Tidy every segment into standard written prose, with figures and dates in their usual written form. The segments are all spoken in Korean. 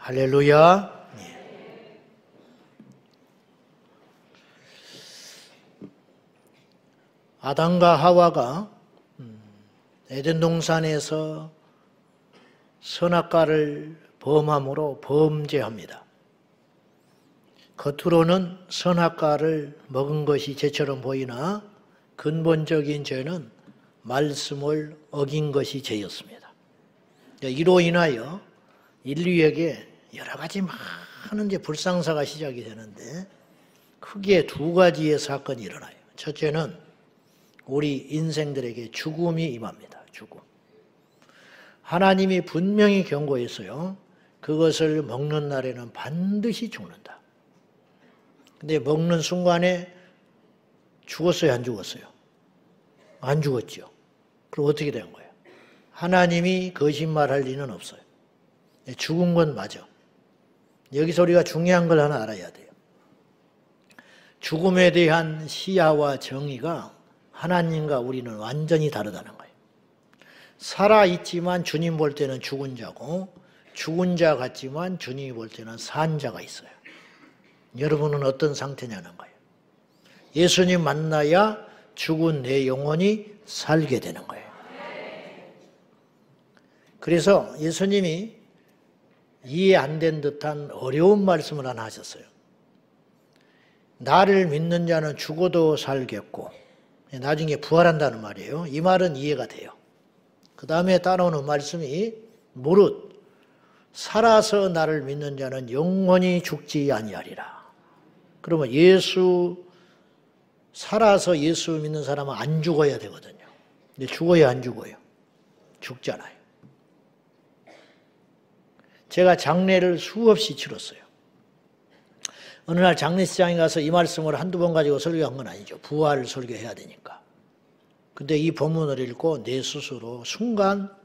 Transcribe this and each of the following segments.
할렐루야. 아담과 하와가 에덴 동산에서 선악과를 범함으로 범죄합니다. 겉으로는 선악과를 먹은 것이 죄처럼 보이나 근본적인 죄는 말씀을 어긴 것이 죄였습니다. 이로 인하여 인류에게 여러 가지 많은 불상사가 시작이 되는데 크게 두 가지의 사건이 일어나요. 첫째는 우리 인생들에게 죽음이 임합니다. 죽음. 하나님이 분명히 경고했어요. 그것을 먹는 날에는 반드시 죽는다. 근데 먹는 순간에 죽었어요, 안 죽었어요? 안 죽었죠. 그럼 어떻게 된 거예요? 하나님이 거짓말할 리는 없어요. 죽은 건 맞아. 여기서 우리가 중요한 걸 하나 알아야 돼요. 죽음에 대한 시야와 정의가 하나님과 우리는 완전히 다르다는 거예요. 살아있지만 주님 볼 때는 죽은 자고 죽은 자 같지만 주님이 볼 때는 산 자가 있어요. 여러분은 어떤 상태냐는 거예요. 예수님 만나야 죽은 내 영혼이 살게 되는 거예요. 그래서 예수님이 이해 안 된 듯한 어려운 말씀을 하나 하셨어요. 나를 믿는 자는 죽어도 살겠고 나중에 부활한다는 말이에요. 이 말은 이해가 돼요. 그 다음에 따라오는 말씀이 무릇 살아서 나를 믿는 자는 영원히 죽지 아니하리라. 그러면 살아서 예수 믿는 사람은 안 죽어야 되거든요. 근데 죽어야 안 죽어요? 죽잖아요. 제가 장례를 수없이 치렀어요. 어느 날 장례식장에 가서 이 말씀을 한두 번 가지고 설교한 건 아니죠. 부활 설교해야 되니까. 근데 이 본문을 읽고 내 스스로 순간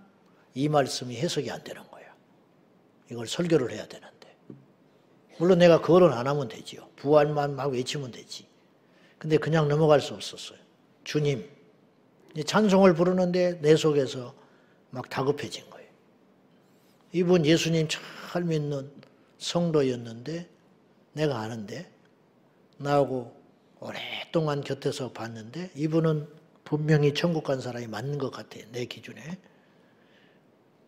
이 말씀이 해석이 안 되는 거예요. 이걸 설교를 해야 되는데. 물론 내가 거론 안 하면 되지요. 부활만 막 외치면 되지. 근데 그냥 넘어갈 수 없었어요. 주님, 찬송을 부르는데 내 속에서 막 다급해진 거예요. 이분 예수님 잘 믿는 성도였는데 내가 아는데 나하고 오랫동안 곁에서 봤는데 이분은 분명히 천국 간 사람이 맞는 것 같아요. 내 기준에.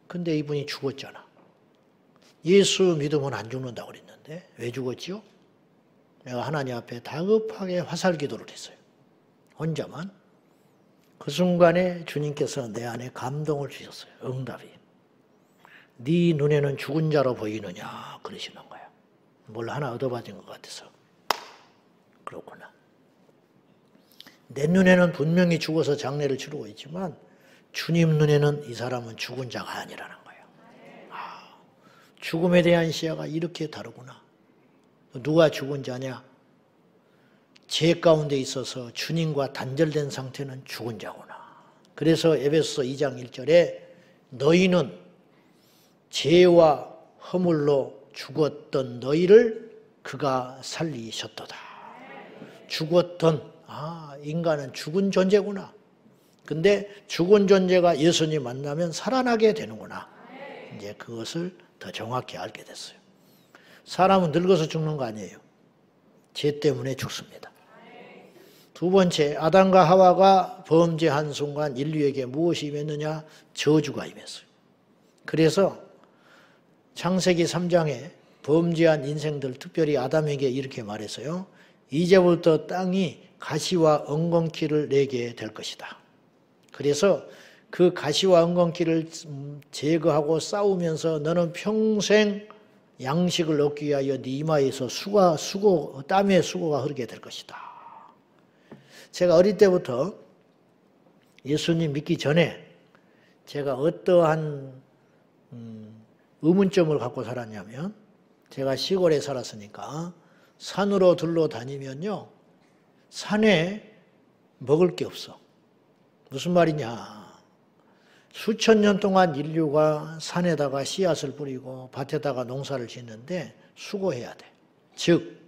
근데 이분이 죽었잖아. 예수 믿으면 안 죽는다고 그랬는데 왜 죽었지요? 내가 하나님 앞에 다급하게 화살 기도를 했어요. 혼자만. 그 순간에 주님께서 내 안에 감동을 주셨어요. 응답이. 네 눈에는 죽은 자로 보이느냐 그러시는 거야. 뭘 하나 얻어받은 것 같아서. 그렇구나. 내 눈에는 분명히 죽어서 장례를 치르고 있지만 주님 눈에는 이 사람은 죽은 자가 아니라는 거예요. 죽음에 대한 시야가 이렇게 다르구나. 누가 죽은 자냐? 죄 가운데 있어서 주님과 단절된 상태는 죽은 자구나. 그래서 에베소서 2장 1절에 너희는 죄와 허물로 죽었던 너희를 그가 살리셨도다. 죽었던 인간은 죽은 존재구나. 근데 죽은 존재가 예수님 만나면 살아나게 되는구나. 이제 그것을 더 정확히 알게 됐어요. 사람은 늙어서 죽는 거 아니에요. 죄 때문에 죽습니다. 두 번째, 아담과 하와가 범죄한 순간 인류에게 무엇이 임했느냐? 저주가 임했어요. 그래서 창세기 3장에 범죄한 인생들, 특별히 아담에게 이렇게 말했어요. 이제부터 땅이 가시와 엉겅퀴를 내게 될 것이다. 그래서 그 가시와 엉겅퀴를 제거하고 싸우면서 너는 평생 양식을 얻기 위하여 네 이마에서 땀의 수고가 흐르게 될 것이다. 제가 어릴 때부터 예수님 믿기 전에 제가 어떠한 의문점을 갖고 살았냐면 제가 시골에 살았으니까 산으로 둘러다니면요. 산에 먹을 게 없어. 무슨 말이냐. 수천 년 동안 인류가 산에다가 씨앗을 뿌리고 밭에다가 농사를 짓는데 수고해야 돼. 즉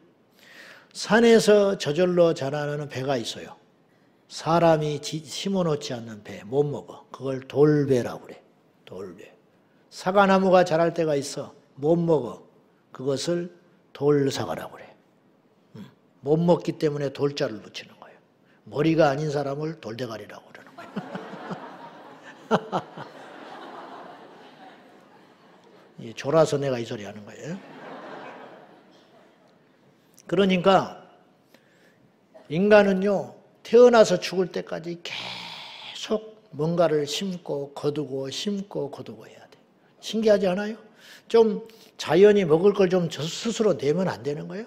산에서 저절로 자라는 배가 있어요. 사람이 심어놓지 않는 배, 못 먹어. 그걸 돌배라고 그래. 돌배. 사과나무가 자랄 때가 있어. 못 먹어. 그것을 돌사과라고 그래. 못 먹기 때문에 돌자를 붙이는 거예요. 머리가 아닌 사람을 돌대가리라고 그러는 거예요. 졸아서 내가 이 소리 하는 거예요. 그러니까 인간은요, 태어나서 죽을 때까지 계속 뭔가를 심고 거두고 심고 거두고 해야 돼. 신기하지 않아요? 좀 자연이 먹을 걸 좀 스스로 내면 안 되는 거예요?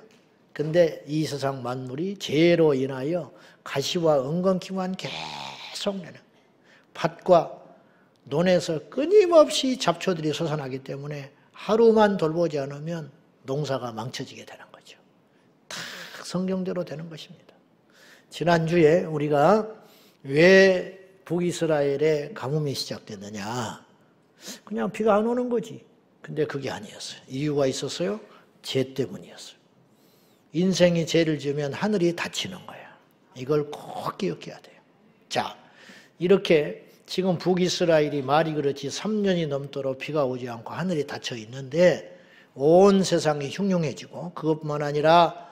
근데 이 세상 만물이 죄로 인하여 가시와 엉겅퀴만 계속 내는 거예요. 밭과 논에서 끊임없이 잡초들이 솟아나기 때문에 하루만 돌보지 않으면 농사가 망쳐지게 되는 거죠. 다 성경대로 되는 것입니다. 지난주에 우리가 왜 북이스라엘에 가뭄이 시작됐느냐. 그냥 비가 안 오는 거지. 근데 그게 아니었어요. 이유가 있었어요. 죄 때문이었어요. 인생이 죄를 지으면 하늘이 닫히는 거야. 이걸 꼭 기억해야 돼요. 자, 이렇게 지금 북이스라엘이 말이 그렇지 3년이 넘도록 비가 오지 않고 하늘이 닫혀 있는데 온 세상이 흉흉해지고 그것뿐만 아니라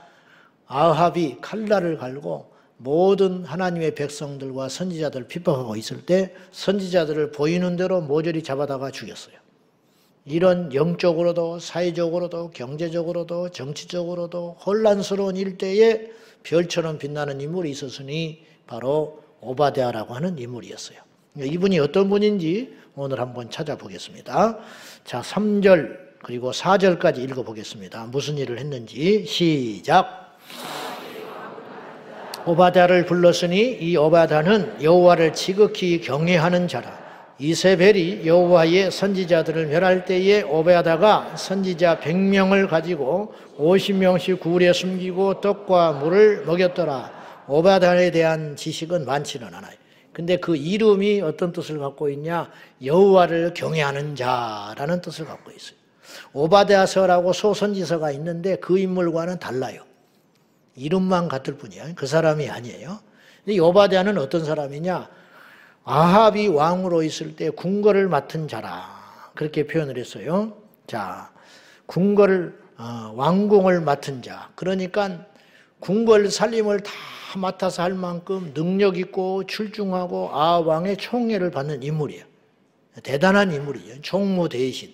아합이 칼날을 갈고 모든 하나님의 백성들과 선지자들을 핍박하고 있을 때 선지자들을 보이는 대로 모조리 잡아다가 죽였어요. 이런 영적으로도 사회적으로도 경제적으로도 정치적으로도 혼란스러운 일대에 별처럼 빛나는 인물이 있었으니 바로 오바댜라고 하는 인물이었어요. 이분이 어떤 분인지 오늘 한번 찾아보겠습니다. 자, 3절 그리고 4절까지 읽어보겠습니다. 무슨 일을 했는지 시작. 오바댜를 불렀으니 이 오바댜는 여호와를 지극히 경외하는 자라. 이세벨이 여호와의 선지자들을 멸할 때에 오바댜가 선지자 100명을 가지고 50명씩 굴에 숨기고 떡과 물을 먹였더라. 오바댜에 대한 지식은 많지는 않아요. 근데 그 이름이 어떤 뜻을 갖고 있냐? 여호와를 경외하는 자라는 뜻을 갖고 있어요. 오바댜서라고 소선지서가 있는데 그 인물과는 달라요. 이름만 같을 뿐이야. 그 사람이 아니에요. 이 오바댜는 어떤 사람이냐? 아합이 왕으로 있을 때 궁궐을 맡은 자라. 그렇게 표현을 했어요. 자, 왕궁을 맡은 자. 그러니까 궁궐 살림을 다 맡아서 할 만큼 능력 있고 출중하고 아합 왕의 총애를 받는 인물이에요. 대단한 인물이에요. 총무 대신.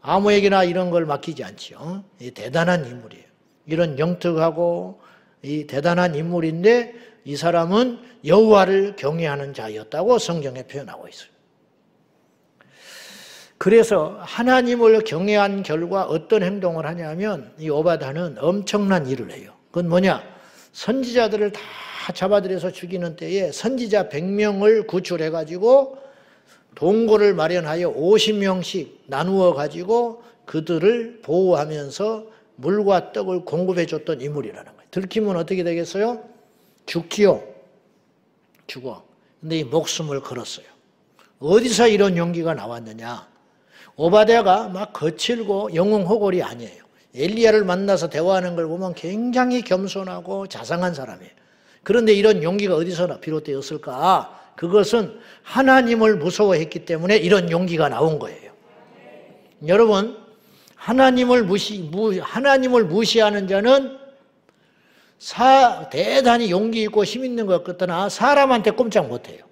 아무에게나 이런 걸 맡기지 않죠. 대단한 인물이에요. 이런 영특하고 이 대단한 인물인데 이 사람은 여호와를 경외하는 자였다고 성경에 표현하고 있어요. 그래서 하나님을 경외한 결과 어떤 행동을 하냐면 이 오바댜는 엄청난 일을 해요. 그건 뭐냐? 선지자들을 다 잡아들여서 죽이는 때에 선지자 100명을 구출해가지고 동굴을 마련하여 50명씩 나누어 가지고 그들을 보호하면서 물과 떡을 공급해줬던 인물이라는 거예요. 들키면 어떻게 되겠어요? 죽지요. 죽어. 근데 이 목숨을 걸었어요. 어디서 이런 용기가 나왔느냐? 오바댜가 막 거칠고 영웅호골이 아니에요. 엘리야를 만나서 대화하는 걸 보면 굉장히 겸손하고 자상한 사람이에요. 그런데 이런 용기가 어디서 비롯되었을까? 그것은 하나님을 무서워했기 때문에 이런 용기가 나온 거예요. 여러분, 하나님을 무시하는 자는 대단히 용기 있고 힘 있는 것 같으나 사람한테 꼼짝 못해요.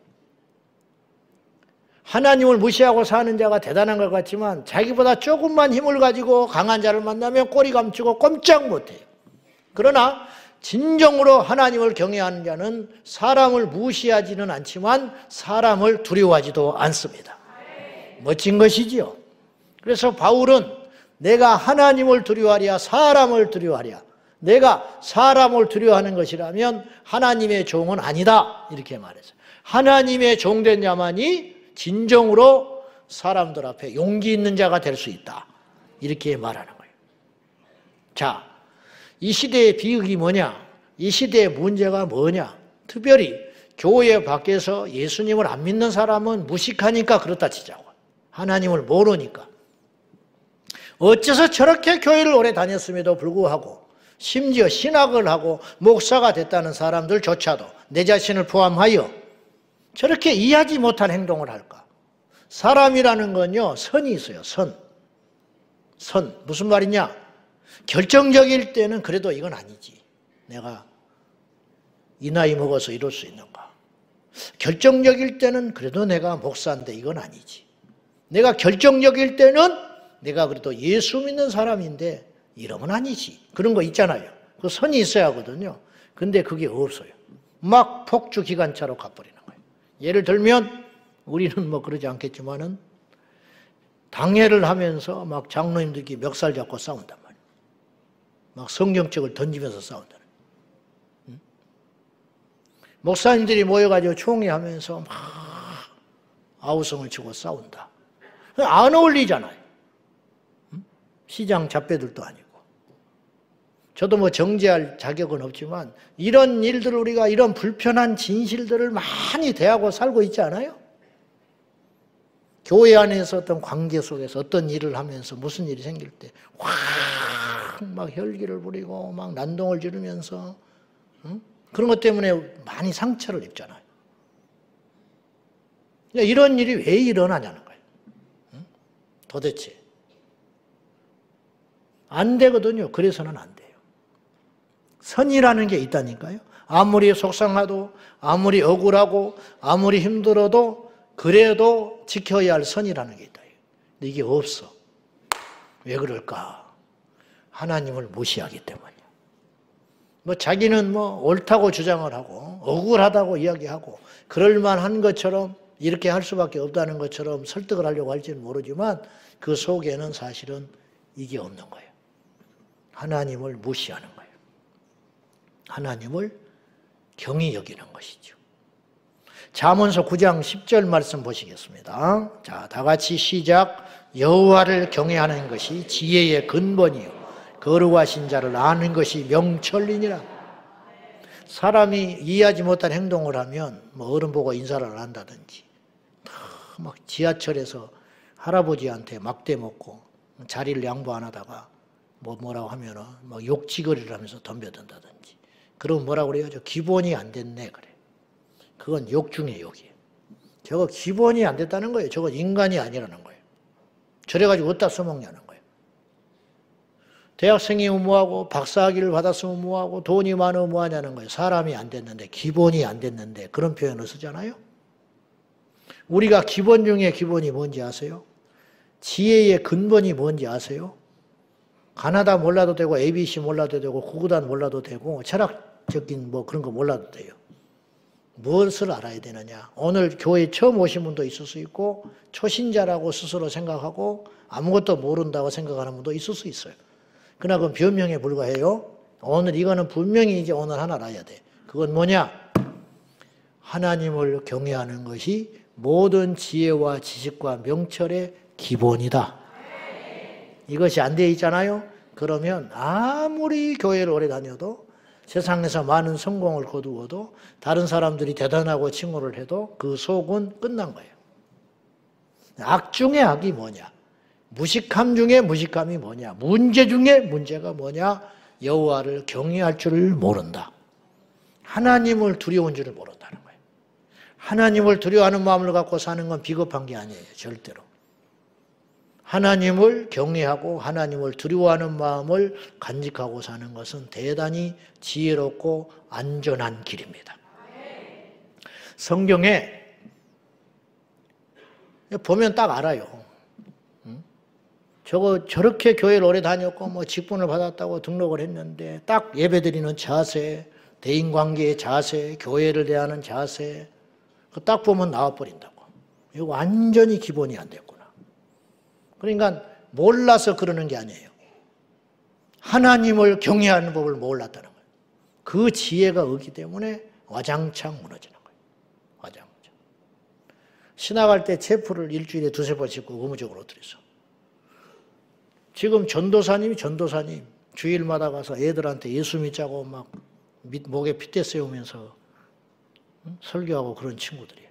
하나님을 무시하고 사는 자가 대단한 것 같지만 자기보다 조금만 힘을 가지고 강한 자를 만나면 꼬리 감추고 꼼짝 못해요. 그러나 진정으로 하나님을 경외하는 자는 사람을 무시하지는 않지만 사람을 두려워하지도 않습니다. 멋진 것이지요. 그래서 바울은 내가 하나님을 두려워하랴 사람을 두려워하랴. 내가 사람을 두려워하는 것이라면 하나님의 종은 아니다. 이렇게 말했어요. 하나님의 종된 자만이 진정으로 사람들 앞에 용기 있는 자가 될 수 있다. 이렇게 말하는 거예요. 자, 이 시대의 비극이 뭐냐? 이 시대의 문제가 뭐냐? 특별히 교회 밖에서 예수님을 안 믿는 사람은 무식하니까 그렇다 치자고. 하나님을 모르니까. 어째서 저렇게 교회를 오래 다녔음에도 불구하고 심지어 신학을 하고 목사가 됐다는 사람들조차도 내 자신을 포함하여 저렇게 이해하지 못한 행동을 할까? 사람이라는 건요, 선이 있어요, 선. 무슨 말이냐? 결정적일 때는 그래도 이건 아니지. 내가 이 나이 먹어서 이럴 수 있는가. 결정적일 때는 그래도 내가 목사인데 이건 아니지. 내가 결정적일 때는 내가 그래도 예수 믿는 사람인데 이러면 아니지. 그런 거 있잖아요. 그 선이 있어야 하거든요. 근데 그게 없어요. 막 폭주 기관차로 가버리는 거예요. 예를 들면 우리는 뭐 그러지 않겠지만은 당회를 하면서 막 장로님들끼리 멱살 잡고 싸운단 말이에요. 막 성경책을 던지면서 싸운다는 거예요. 목사님들이 모여가지고 총회하면서 막 아우성을 치고 싸운다. 안 어울리잖아요. 시장 잡배들도 아니고. 저도 뭐 정죄할 자격은 없지만 이런 일들을 우리가 이런 불편한 진실들을 많이 대하고 살고 있지 않아요? 교회 안에서 어떤 관계 속에서 어떤 일을 하면서 무슨 일이 생길 때 확 막 혈기를 부리고 막 난동을 지르면서 그런 것 때문에 많이 상처를 입잖아요. 이런 일이 왜 일어나냐는 거예요. 도대체. 안 되거든요. 그래서는 안 돼요. 선이라는 게 있다니까요. 아무리 속상하도 아무리 억울하고 아무리 힘들어도 그래도 지켜야 할 선이라는 게 있다. 근데 이게 없어. 왜 그럴까? 하나님을 무시하기 때문이야. 뭐 자기는 뭐 옳다고 주장을 하고 억울하다고 이야기하고 그럴만한 것처럼 이렇게 할 수밖에 없다는 것처럼 설득을 하려고 할지는 모르지만 그 속에는 사실은 이게 없는 거예요. 하나님을 무시하는 거예요. 하나님을 경히 여기는 것이죠. 잠언서 9장 10절 말씀 보시겠습니다. 자, 다 같이 시작. 여호와를 경외하는 것이 지혜의 근본이요 거룩하신 자를 아는 것이 명철이니라. 사람이 이해하지 못한 행동을 하면 뭐 어른 보고 인사를 안 한다든지 막 지하철에서 할아버지한테 막대 먹고 자리를 양보 안 하다가 뭐라고 하면은 막 욕지거리를 하면서 덤벼든다든지 그럼 뭐라고 그래요? 저 기본이 안 됐네 그래. 그건 욕 중에 욕이에요. 저거 기본이 안 됐다는 거예요. 저건 인간이 아니라는 거예요. 저래가지고 어디다 써먹냐는 거예요. 대학생이면 뭐하고 박사학위를 받았으면 뭐하고 돈이 많으면 뭐하냐는 거예요. 사람이 안 됐는데 기본이 안 됐는데 그런 표현을 쓰잖아요. 우리가 기본 중에 기본이 뭔지 아세요? 지혜의 근본이 뭔지 아세요? 가나다 몰라도 되고 ABC 몰라도 되고 구구단 몰라도 되고 철학적인 뭐 그런 거 몰라도 돼요. 무엇을 알아야 되느냐? 오늘 교회 처음 오신 분도 있을 수 있고 초신자라고 스스로 생각하고 아무것도 모른다고 생각하는 분도 있을 수 있어요. 그러나 그건 변명에 불과해요. 오늘 이거는 분명히 이제 오늘 하나 알아야 돼. 그건 뭐냐? 하나님을 경외하는 것이 모든 지혜와 지식과 명철의 기본이다. 이것이 안 돼 있잖아요. 그러면 아무리 교회를 오래 다녀도 세상에서 많은 성공을 거두어도 다른 사람들이 대단하고 칭호를 해도 그 속은 끝난 거예요. 악 중에 악이 뭐냐? 무식함 중에 무식함이 뭐냐? 문제 중에 문제가 뭐냐? 여호와를 경외할 줄을 모른다. 하나님을 두려운 줄을 모른다는 거예요. 하나님을 두려워하는 마음을 갖고 사는 건 비겁한 게 아니에요. 절대로. 하나님을 경외하고 하나님을 두려워하는 마음을 간직하고 사는 것은 대단히 지혜롭고 안전한 길입니다. 성경에 보면 딱 알아요. 저렇게 교회를 오래 다녔고 뭐 직분을 받았다고 등록을 했는데 딱 예배드리는 자세, 대인관계의 자세, 교회를 대하는 자세 딱 보면 나와버린다고. 이거 완전히 기본이 안 됐구나. 그러니까 몰라서 그러는 게 아니에요. 하나님을 경외하는 법을 몰랐다는 거예요. 그 지혜가 없기 때문에 와장창 무너지는 거예요. 와장창. 신학할 때 체프를 일주일에 2-3번 씻고 의무적으로 드렸어. 지금 전도사님 주일마다 가서 애들한테 예수 믿자고 막 목에 핏대 세우면서 설교하고 그런 친구들이에요.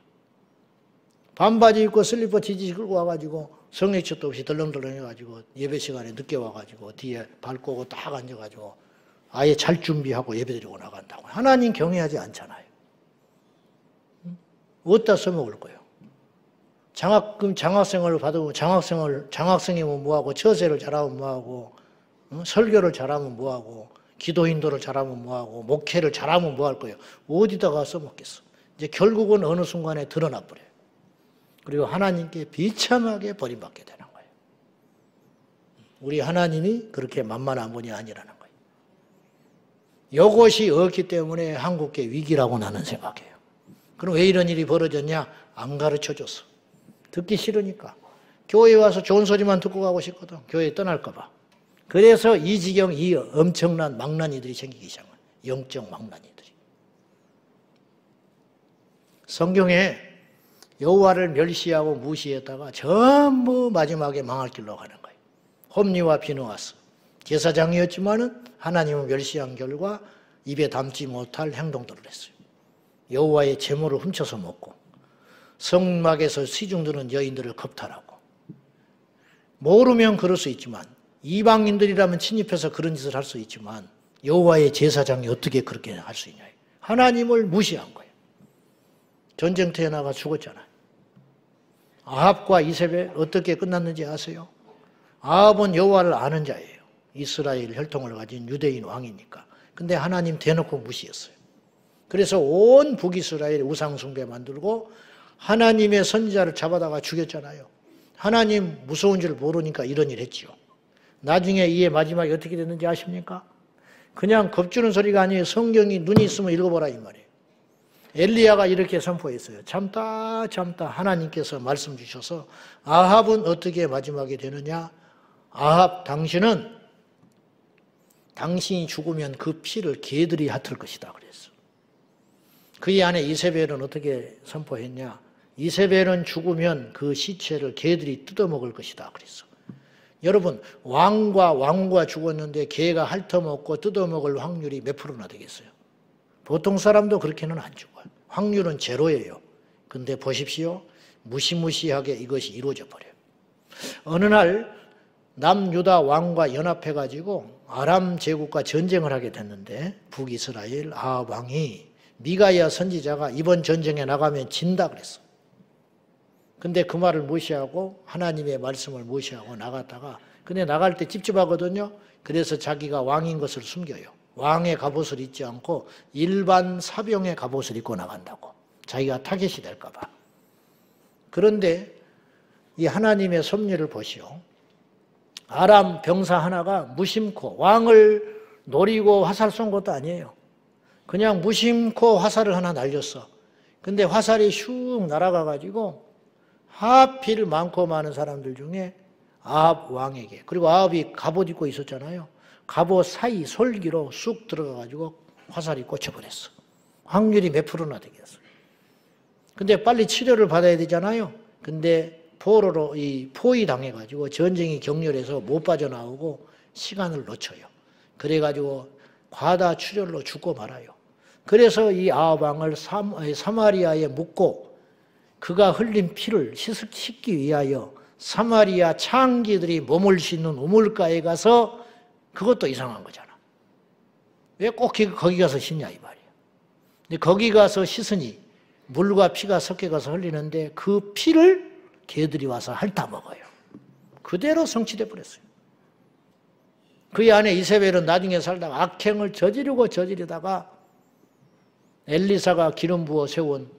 반바지 입고 슬리퍼 지지직 끌고 와가지고 성례책도 없이 덜렁덜렁 해가지고 예배 시간에 늦게 와가지고 뒤에 발 꼬고 딱 앉아가지고 아예 잘 준비하고 예배 드리고 나간다고. 하나님 경외하지 않잖아요. 어디다 써먹을 거예요? 장학생을 받으면 장학생이면 뭐하고 처세를 잘하면 뭐하고 설교를 잘하면 뭐하고, 기도 인도를 잘하면 뭐하고, 목회를 잘하면 뭐할 거예요. 어디다가 써먹겠어. 이제 결국은 어느 순간에 드러나 버려요. 그리고 하나님께 비참하게 버림받게 되는 거예요. 우리 하나님이 그렇게 만만한 분이 아니라는 거예요. 이것이 없기 때문에 한국계 위기라고 나는 생각해요. 그럼 왜 이런 일이 벌어졌냐? 안 가르쳐줬어. 듣기 싫으니까. 교회에 와서 좋은 소리만 듣고 가고 싶거든. 교회 떠날까 봐. 그래서 이 지경, 이 엄청난 망나니들이 생기기 시작한 거예요. 영적 망나니들이. 성경에 여호와를 멸시하고 무시했다가 전부 마지막에 망할 길로 가는 거예요. 홈리와 비느하스. 제사장이었지만은 하나님을 멸시한 결과 입에 담지 못할 행동들을 했어요. 여호와의 제물을 훔쳐서 먹고 성막에서 시중드는 여인들을 겁탈하고 모르면 그럴 수 있지만 이방인들이라면 침입해서 그런 짓을 할 수 있지만 여호와의 제사장이 어떻게 그렇게 할 수 있냐. 하나님을 무시한 거예요. 전쟁터에 나가 죽었잖아요. 아합과 이세벨 어떻게 끝났는지 아세요? 아합은 여호와를 아는 자예요. 이스라엘 혈통을 가진 유대인 왕이니까. 근데 하나님 대놓고 무시했어요. 그래서 온 북이스라엘 우상 숭배 만들고 하나님의 선지자를 잡아다가 죽였잖아요. 하나님 무서운 줄 모르니까 이런 일 했지요. 나중에 이의 마지막이 어떻게 됐는지 아십니까? 그냥 겁주는 소리가 아니에요. 성경이 눈이 있으면 읽어보라 이 말이에요. 엘리야가 이렇게 선포했어요. 참다 하나님께서 말씀 주셔서 아합은 어떻게 마지막이 되느냐? 아합 당신이 죽으면 그 피를 개들이 핥을 것이다 그랬어. 그의 아내 이세벨은 어떻게 선포했냐? 이세벨은 죽으면 그 시체를 개들이 뜯어먹을 것이다 그랬어. 여러분, 왕과 죽었는데 개가 핥아먹고 뜯어먹을 확률이 몇 프로나 되겠어요? 보통 사람도 그렇게는 안 죽어요. 확률은 제로예요. 근데 보십시오. 무시무시하게 이것이 이루어져 버려요. 어느 날 남유다 왕과 연합해가지고 아람 제국과 전쟁을 하게 됐는데 북이스라엘 아합 왕이 미가야 선지자가 이번 전쟁에 나가면 진다 그랬어. 근데 그 말을 무시하고 하나님의 말씀을 무시하고 나갔다가 근데 나갈 때 찝찝하거든요. 그래서 자기가 왕인 것을 숨겨요. 왕의 갑옷을 입지 않고 일반 사병의 갑옷을 입고 나간다고. 자기가 타겟이 될까 봐. 그런데 이 하나님의 섭리를 보시오. 아람 병사 하나가 무심코 왕을 노리고 화살 쏜 것도 아니에요. 그냥 무심코 화살을 하나 날렸어. 근데 화살이 슉 날아가가지고 하필 많고 많은 사람들 중에 아합 왕에게, 그리고 아합이 갑옷 입고 있었잖아요. 갑옷 사이 솔기로 쑥 들어가가지고 화살이 꽂혀버렸어. 확률이 몇 프로나 되겠어. 근데 빨리 치료를 받아야 되잖아요. 근데 포로로 포위 당해가지고 전쟁이 격렬해서 못 빠져나오고 시간을 놓쳐요. 그래가지고 과다 출혈로 죽고 말아요. 그래서 이 아합 왕을 사마리아에 묻고 그가 흘린 피를 씻기 위하여 사마리아 창기들이 머물 수 있는 우물가에 가서, 그것도 이상한 거잖아. 왜 꼭 거기 가서 씻냐 이 말이야. 근데 거기 가서 씻으니 물과 피가 섞여가서 흘리는데 그 피를 개들이 와서 핥아먹어요. 그대로 성취돼 버렸어요. 그의 아내 이세벨은 나중에 살다가 악행을 저지르다가 엘리사가 기름 부어 세운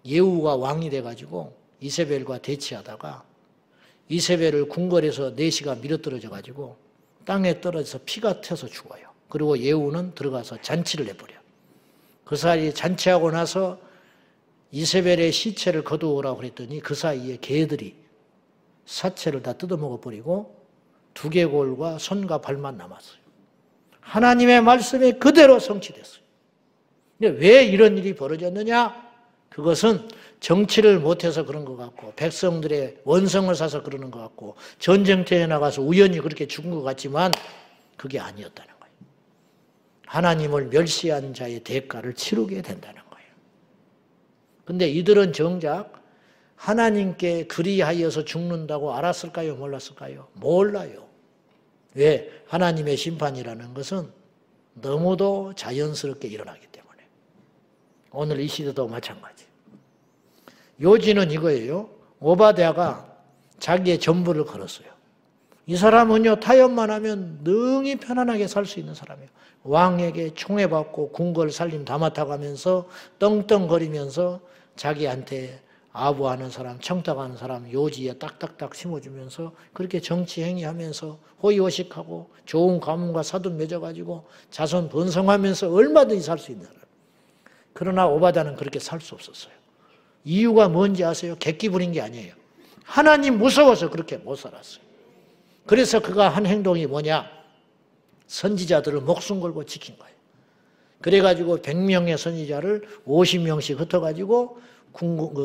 예후가 왕이 돼가지고 이세벨과 대치하다가 이세벨을 궁궐에서 4시가 밀어떨어져가지고 땅에 떨어져서 피가 튀어서 죽어요. 그리고 예후는 들어가서 잔치를 해버려. 그 사이에 잔치하고 나서 이세벨의 시체를 거두오라고 그랬더니 그 사이에 개들이 사체를 다 뜯어먹어버리고 두개골과 손과 발만 남았어요. 하나님의 말씀이 그대로 성취됐어요. 근데 왜 이런 일이 벌어졌느냐? 그것은 정치를 못해서 그런 것 같고 백성들의 원성을 사서 그러는 것 같고 전쟁터에 나가서 우연히 그렇게 죽은 것 같지만 그게 아니었다는 거예요. 하나님을 멸시한 자의 대가를 치르게 된다는 거예요. 근데 이들은 정작 하나님께 그리하여서 죽는다고 알았을까요? 몰랐을까요? 몰라요. 왜? 하나님의 심판이라는 것은 너무도 자연스럽게 일어나기 때문에. 오늘 이 시대도 마찬가지. 요지는 이거예요. 오바댜가 자기의 전부를 걸었어요. 이 사람은요, 타협만 하면 능히 편안하게 살 수 있는 사람이에요. 왕에게 총애받고 궁궐 살림 다 맡아가면서 떵떵거리면서 자기한테 아부하는 사람, 청탁하는 사람 요지에 딱딱딱 심어주면서 그렇게 정치 행위하면서 호의호식하고 좋은 가문과 사돈 맺어가지고 자손 번성하면서 얼마든지 살 수 있는 사람. 그러나 오바다는 그렇게 살 수 없었어요. 이유가 뭔지 아세요? 객기 부린 게 아니에요. 하나님 무서워서 그렇게 못 살았어요. 그래서 그가 한 행동이 뭐냐? 선지자들을 목숨 걸고 지킨 거예요. 그래가지고 100명의 선지자를 50명씩 흩어가지고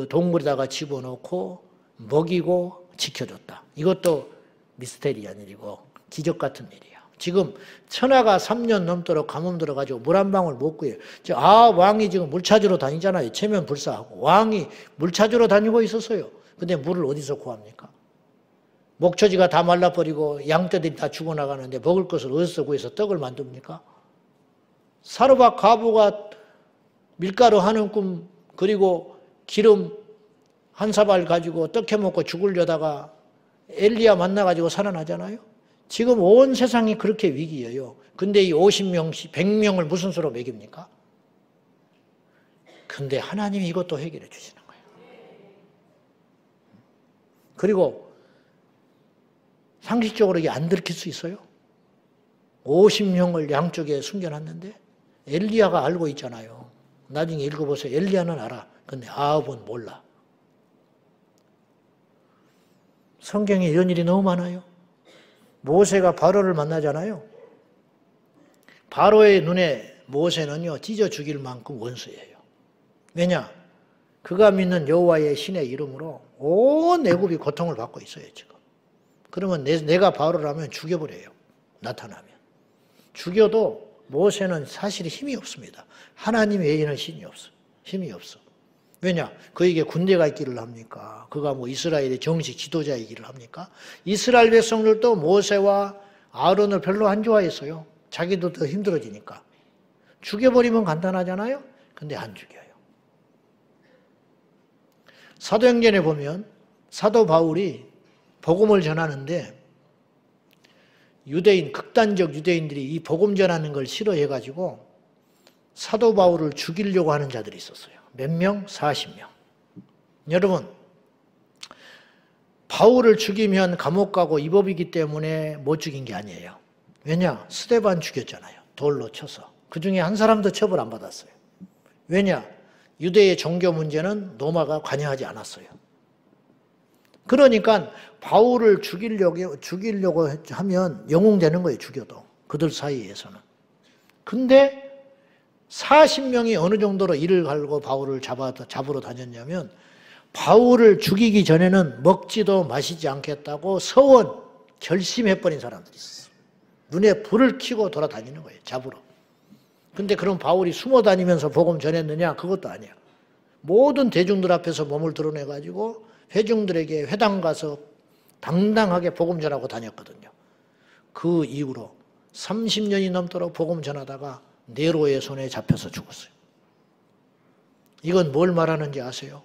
동굴에다가 집어넣고 먹이고 지켜줬다. 이것도 미스테리한 일이고 기적 같은 일이야. 지금 천하가 3년 넘도록 가뭄 들어가지고 물 한 방울 못 구해요. 왕이 지금 물 찾으러 다니잖아요. 체면 불사하고. 왕이 물 찾으러 다니고 있었어요. 근데 물을 어디서 구합니까? 목초지가 다 말라버리고 양떼들이 다 죽어나가는데 먹을 것을 어디서 구해서 떡을 만듭니까? 사르밧 과부가 밀가루 한 움큼 그리고 기름 한 사발 가지고 떡 해먹고 죽으려다가 엘리야 만나가지고 살아나잖아요. 지금 온 세상이 그렇게 위기예요. 근데 이 50명씩 100명을 무슨 수로 먹입니까? 근데 하나님이 이것도 해결해 주시는 거예요. 그리고 상식적으로 이게 안 들킬 수 있어요? 50명을 양쪽에 숨겨놨는데 엘리야가 알고 있잖아요. 나중에 읽어보세요. 엘리야는 알아. 근데 아합은 몰라. 성경에 이런 일이 너무 많아요. 모세가 바로를 만나잖아요. 바로의 눈에 모세는요, 찢어 죽일 만큼 원수예요. 왜냐? 그가 믿는 여호와의 신의 이름으로 온 애굽이 고통을 받고 있어요, 지금. 그러면 내가 바로라면 죽여버려요. 나타나면. 죽여도 모세는 사실 힘이 없습니다. 하나님 외에는 신이 없어. 힘이 없어. 왜냐? 그에게 군대가 있기를 합니까? 그가 뭐 이스라엘의 정식 지도자이기를 합니까? 이스라엘 백성들도 모세와 아론을 별로 안 좋아했어요. 자기도 더 힘들어지니까. 죽여버리면 간단하잖아요? 근데 안 죽여요. 사도행전에 보면 사도 바울이 복음을 전하는데 극단적 유대인들이 이 복음 전하는 걸 싫어해가지고 사도 바울을 죽이려고 하는 자들이 있었어요. 몇 명? 40명. 여러분, 바울을 죽이면 감옥 가고 이 법이기 때문에 못 죽인 게 아니에요. 왜냐? 스데반 죽였잖아요. 돌로 쳐서. 그 중에 한 사람도 처벌 안 받았어요. 왜냐? 유대의 종교 문제는 로마가 관여하지 않았어요. 그러니까 바울을 죽이려고 하면 영웅되는 거예요, 죽여도. 그들 사이에서는. 근데 40명이 어느 정도로 이를 갈고 바울을 잡으러 다녔냐면 바울을 죽이기 전에는 먹지도 마시지 않겠다고 서원 결심해버린 사람들이 있었어요. 눈에 불을 켜고 돌아다니는 거예요, 잡으러. 근데 그럼 바울이 숨어 다니면서 복음 전했느냐? 그것도 아니야. 모든 대중들 앞에서 몸을 드러내가지고 회중들에게 회당 가서 당당하게 복음 전하고 다녔거든요. 그 이후로 30년이 넘도록 복음 전하다가 네로의 손에 잡혀서 죽었어요. 이건 뭘 말하는지 아세요?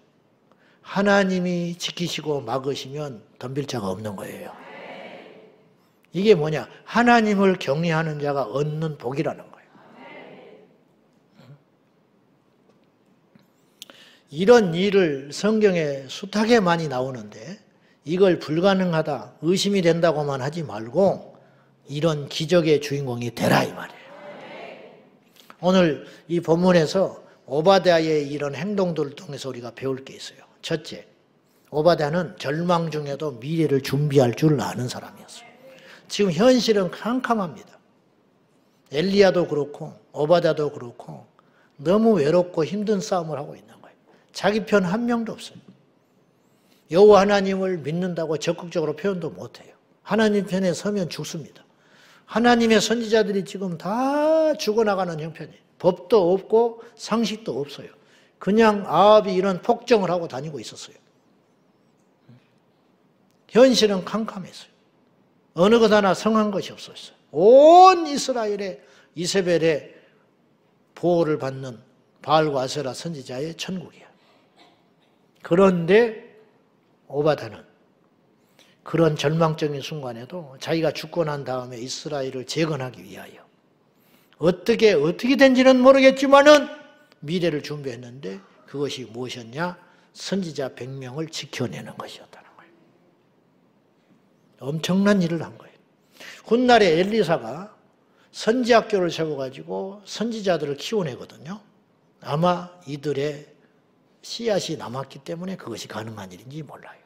하나님이 지키시고 막으시면 덤빌 자가 없는 거예요. 이게 뭐냐? 하나님을 경외하는 자가 얻는 복이라는 거예요. 이런 일을 성경에 숱하게 많이 나오는데 이걸 불가능하다, 의심이 된다고만 하지 말고 이런 기적의 주인공이 되라 이 말이에요. 오늘 이 본문에서 오바댜의 이런 행동들을 통해서 우리가 배울 게 있어요. 첫째, 오바댜는 절망 중에도 미래를 준비할 줄 아는 사람이었어요. 지금 현실은 캄캄합니다. 엘리야도 그렇고 오바댜도 그렇고 너무 외롭고 힘든 싸움을 하고 있는 거예요. 자기 편 한 명도 없어요. 여호와 하나님을 믿는다고 적극적으로 표현도 못해요. 하나님 편에 서면 죽습니다. 하나님의 선지자들이 지금 다 죽어나가는 형편이에요. 법도 없고 상식도 없어요. 그냥 아합이 이런 폭정을 하고 다니고 있었어요. 현실은 캄캄했어요. 어느 것 하나 성한 것이 없었어요. 온 이스라엘의 이세벨의 보호를 받는 바알과 아세라 선지자의 천국이야. 그런데 오바댜는 그런 절망적인 순간에도 자기가 죽고 난 다음에 이스라엘을 재건하기 위하여 어떻게 된지는 모르겠지만은 미래를 준비했는데 그것이 무엇이었냐? 선지자 100명을 지켜내는 것이었다는 거예요. 엄청난 일을 한 거예요. 훗날에 엘리사가 선지학교를 세워가지고 선지자들을 키워내거든요. 아마 이들의 씨앗이 남았기 때문에 그것이 가능한 일인지 몰라요.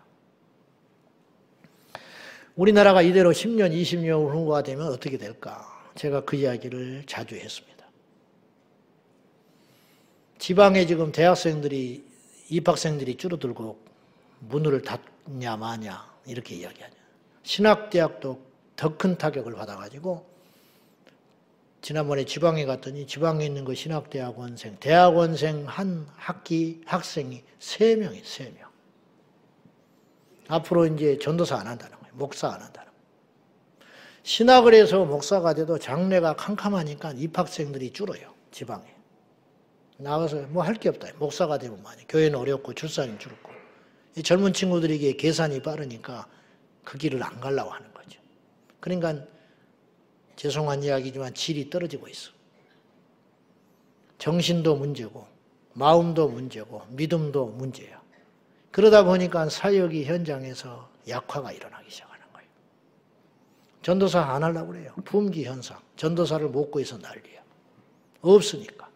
우리나라가 이대로 10년, 20년 후가 되면 어떻게 될까? 제가 그 이야기를 자주 했습니다. 지방에 지금 대학생들이, 입학생들이 줄어들고 문을 닫냐 마냐 이렇게 이야기하냐. 신학대학도 더 큰 타격을 받아가지고 지난번에 지방에 갔더니 지방에 있는 그 신학대학원생, 대학원생 한 학기 학생이 3명이에요, 3명. 앞으로 이제 전도사 안 한다는 거예요. 목사 안 한다는 거예요. 신학을 해서 목사가 돼도 장래가 캄캄하니까 입학생들이 줄어요, 지방에. 나가서 뭐 할 게 없다. 목사가 되면 많이. 교회는 어렵고 출산이 줄고. 이 젊은 친구들에게 계산이 빠르니까 그 길을 안 가려고 하는 거죠. 그러니까 죄송한 이야기지만 질이 떨어지고 있어. 정신도 문제고 마음도 문제고 믿음도 문제야. 그러다 보니까 사역이 현장에서 약화가 일어나기 시작하는 거예요. 전도사 안 하려고 그래요. 품귀 현상. 전도사를 못 구해서 난리야. 없으니까.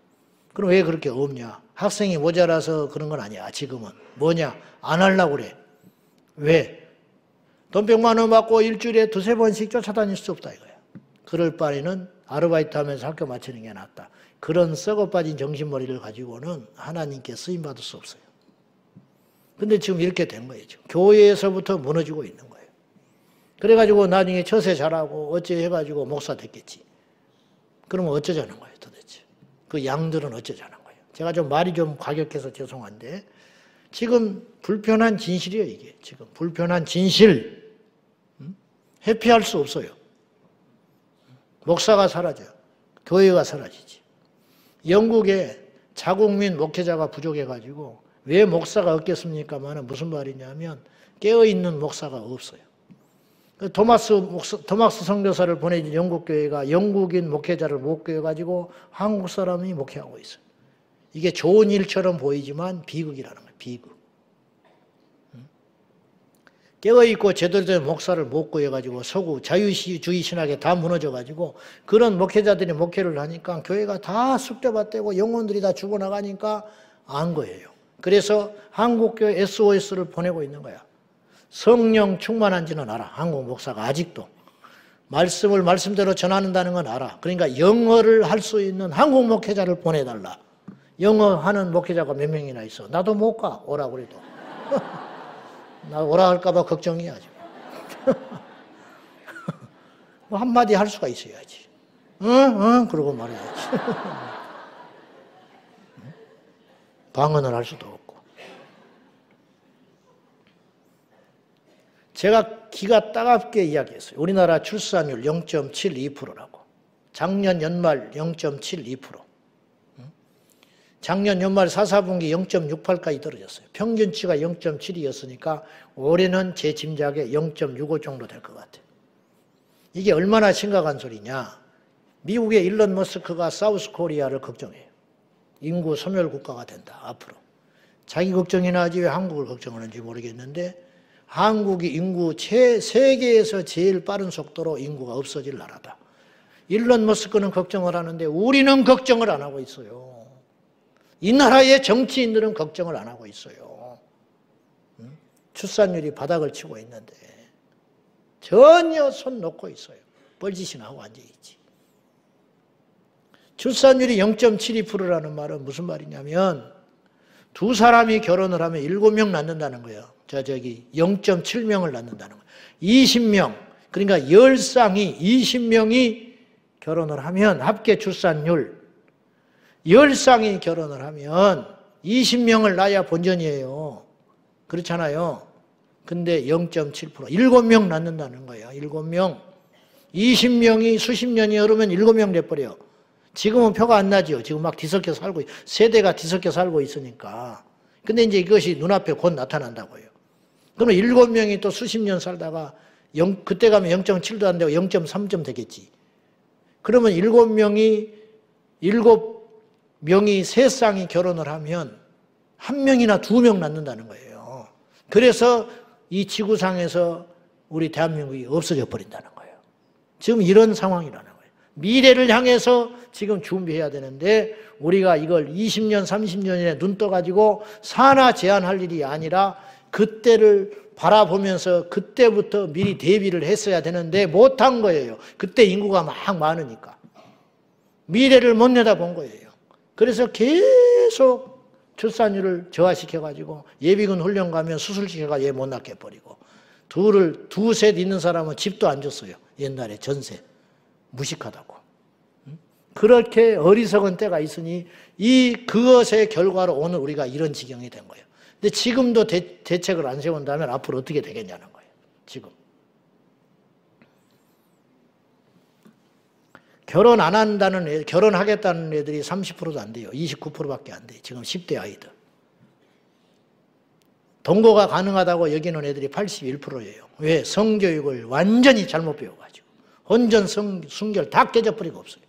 그럼 왜 그렇게 없냐? 학생이 모자라서 그런 건 아니야. 지금은. 뭐냐? 안 하려고 그래. 왜? 돈 100만 원 받고 일주일에 2-3번씩 쫓아다닐 수 없다 이거야. 그럴 바에는 아르바이트 하면서 학교 마치는 게 낫다. 그런 썩어 빠진 정신머리를 가지고는 하나님께 쓰임받을 수 없어요. 근데 지금 이렇게 된 거예요. 지금 교회에서부터 무너지고 있는 거예요. 그래가지고 나중에 처세 잘하고 어째 해가지고 목사 됐겠지. 그러면 어쩌자는 거예요 도대체. 그 양들은 어쩌자는 거예요. 제가 좀 말이 좀 과격해서 죄송한데 지금 불편한 진실이에요 이게. 지금 불편한 진실. 회피할 수 없어요. 목사가 사라져요. 교회가 사라지지. 영국에 자국민 목회자가 부족해가지고 왜 목사가 없겠습니까만 무슨 말이냐면 깨어있는 목사가 없어요. 토마스 선교사를 보내준 영국 교회가 영국인 목회자를 못 구해가지고 한국 사람이 목회하고 있어요. 이게 좋은 일처럼 보이지만 비극이라는 거예요. 비극. 깨어있고 제대로 된 목사를 못 구해가지고 서구 자유주의 신학에 다 무너져가지고 그런 목회자들이 목회를 하니까 교회가 다 쑥대밭되고 영혼들이 다 죽어나가니까 안 거예요. 그래서 한국교회 SOS를 보내고 있는 거야. 성령 충만한지는 알아. 한국 목사가 아직도. 말씀을 말씀대로 전하는다는 건 알아. 그러니까 영어를 할 수 있는 한국 목회자를 보내달라. 영어 하는 목회자가 몇 명이나 있어. 나도 못 가. 오라고 그래도. 나 오라 할까 봐 걱정이야 지금. 뭐 한마디 할 수가 있어야지. 응? 그러고 말해야지. 방언을 할 수도 없고. 제가 기가 따갑게 이야기했어요. 우리나라 출산율 0.72%라고. 작년 연말 0.72%. 작년 연말 4분기 0.68까지 떨어졌어요. 평균치가 0.7이었으니까 올해는 제 짐작에 0.65 정도 될 것 같아요. 이게 얼마나 심각한 소리냐. 미국의 일론 머스크가 사우스 코리아를 걱정해요. 인구 소멸 국가가 된다 앞으로. 자기 걱정이나 하지 왜 한국을 걱정하는지 모르겠는데 한국이 인구 세계에서 제일 빠른 속도로 인구가 없어질 나라다. 일론 머스크는 걱정을 하는데 우리는 걱정을 안 하고 있어요. 이 나라의 정치인들은 걱정을 안 하고 있어요. 출산율이 바닥을 치고 있는데 전혀 손 놓고 있어요. 뻘짓이나 하고 앉아있지. 출산율이 0.72%라는 말은 무슨 말이냐면 두 사람이 결혼을 하면 7명 낳는다는 거예요. 저기 0.7명을 낳는다는 거예요. 20명, 그러니까 10쌍이 20명이 결혼을 하면 합계 출산율 10쌍이 결혼을 하면 20명을 낳아야 본전이에요. 그렇잖아요. 근데 0.7%, 7명 낳는다는 거예요. 7명. 20명이 수십 년이 흐르면 7명 돼버려요. 지금은 표가 안 나죠. 지금 막 뒤섞여 살고, 세대가 뒤섞여 살고 있으니까. 근데 이제 이것이 눈앞에 곧 나타난다고요. 그러면 7명이 또 수십 년 살다가 그때 가면 0.7도 안 되고 0.3점 되겠지. 그러면 7명이 세 쌍이 결혼을 하면 1명이나 2명 낳는다는 거예요. 그래서 이 지구상에서 우리 대한민국이 없어져 버린다는 거예요. 지금 이런 상황이라는 거예요. 미래를 향해서 지금 준비해야 되는데 우리가 이걸 20년, 30년에 눈 떠가지고 산하 제한할 일이 아니라 그때를 바라보면서 그때부터 미리 대비를 했어야 되는데 못한 거예요. 그때 인구가 막 많으니까. 미래를 못 내다본 거예요. 그래서 계속 출산율을 저하시켜가지고 예비군 훈련 가면 수술시켜가 얘 못 낳게 해버리고 두셋 있는 사람은 집도 안 줬어요. 옛날에 전세. 무식하다고. 그렇게 어리석은 때가 있으니 그것의 결과로 오늘 우리가 이런 지경이 된 거예요. 근데 지금도 대책을 안 세운다면 앞으로 어떻게 되겠냐는 거예요. 지금. 결혼하겠다는 애들이 30%도 안 돼요. 29%밖에 안 돼요. 지금 10대 아이들. 동거가 가능하다고 여기는 애들이 81%예요. 왜? 성교육을 완전히 잘못 배워가지고. 혼전, 순결 다 깨져버리고 없어요.